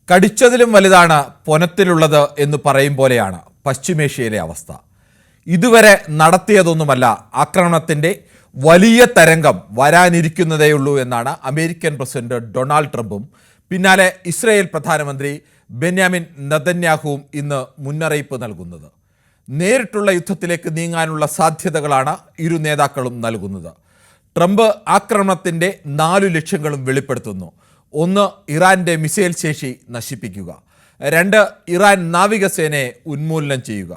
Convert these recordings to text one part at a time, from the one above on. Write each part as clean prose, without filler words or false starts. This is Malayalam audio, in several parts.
കടിച്ചതിലും വലുതാണ് പൊനത്തിലുള്ളത് എന്ന് പറയും പോലെയാണ് പശ്ചിമേഷ്യയിലെ അവസ്ഥ. ഇതുവരെ നടത്തിയതൊന്നുമല്ല ആക്രമണത്തിൻ്റെ വലിയ തരംഗം വരാനിരിക്കുന്നതേയുള്ളൂ എന്നാണ് അമേരിക്കൻ പ്രസിഡന്റ് ഡൊണാൾഡ് ട്രംപും പിന്നാലെ ഇസ്രായേൽ പ്രധാനമന്ത്രി ബെന്യാമിൻ നെതന്യാഹുവും ഇന്ന് മുന്നറിയിപ്പ് നൽകുന്നത്. നേരിട്ടുള്ള യുദ്ധത്തിലേക്ക് നീങ്ങാനുള്ള സാധ്യതകളാണ് ഇരു നേതാക്കളും നൽകുന്നത്. ട്രംപ് ആക്രമണത്തിൻ്റെ 4 ലക്ഷ്യങ്ങളും വെളിപ്പെടുത്തുന്നു. 1. ഇറാൻ്റെ മിസൈൽ ശേഷി നശിപ്പിക്കുക. 2. ഇറാൻ നാവികസേനയെ ഉന്മൂലനം ചെയ്യുക.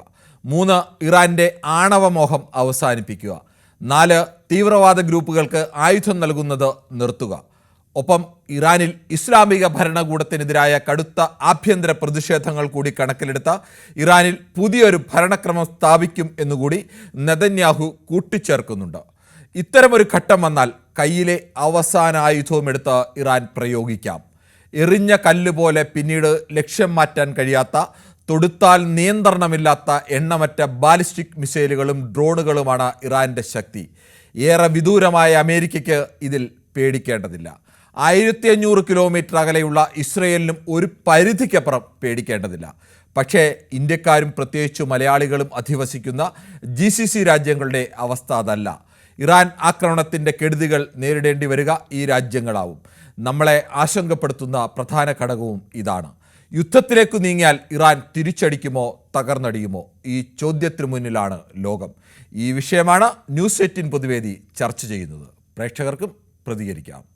3. ഇറാൻ്റെ ആണവമോഹം അവസാനിപ്പിക്കുക. 4. തീവ്രവാദ ഗ്രൂപ്പുകൾക്ക് ആയുധം നൽകുന്നത് നിർത്തുക. ഒപ്പം ഇറാനിൽ ഇസ്ലാമിക ഭരണകൂടത്തിനെതിരായ കടുത്ത ആഭ്യന്തര പ്രതിഷേധങ്ങൾ കൂടി കണക്കിലെടുത്ത ഇറാനിൽ പുതിയൊരു ഭരണക്രമം സ്ഥാപിക്കും എന്നുകൂടി നെതന്യാഹു കൂട്ടിച്ചേർക്കുന്നുണ്ട്. ഇത്തരമൊരു ഘട്ടം വന്നാൽ കയ്യിലെ അവസാന ആയുധവും എടുത്ത് ഇറാൻ പ്രയോഗിക്കാം. എറിഞ്ഞ കല്ലുപോലെ പിന്നീട് ലക്ഷ്യം മാറ്റാൻ കഴിയാത്ത, തൊടുത്താൽ നിയന്ത്രണമില്ലാത്ത എണ്ണമറ്റ ബാലിസ്റ്റിക് മിസൈലുകളും ഡ്രോണുകളുമാണ് ഇറാൻ്റെ ശക്തി. ഏറെ വിദൂരമായ അമേരിക്കയ്ക്ക് ഇതിൽ പേടിക്കേണ്ടതില്ല. 1500 കിലോമീറ്റർ അകലെയുള്ള ഇസ്രയേലിനും ഒരു പരിധിക്കപ്പുറം പേടിക്കേണ്ടതില്ല. പക്ഷേ ഇന്ത്യക്കാരും പ്രത്യേകിച്ച് മലയാളികളും അധിവസിക്കുന്ന GCC രാജ്യങ്ങളുടെ അവസ്ഥ അതല്ല. ഇറാൻ ആക്രമണത്തിൻ്റെ കെടുതികൾ നേരിടേണ്ടി വരിക ഈ രാജ്യങ്ങളാവും. നമ്മളെ ആശങ്കപ്പെടുത്തുന്ന പ്രധാന ഘടകവും ഇതാണ്. യുദ്ധത്തിലേക്ക് നീങ്ങിയാൽ ഇറാൻ തിരിച്ചടിക്കുമോ തകർന്നടിയുമോ? ഈ ചോദ്യത്തിന് മുന്നിലാണ് ലോകം. ഈ വിഷയമാണ് ന്യൂസ് 18 പൊതുവേദി ചർച്ച ചെയ്യുന്നത്. പ്രേക്ഷകർക്കും പ്രതികരിക്കാം.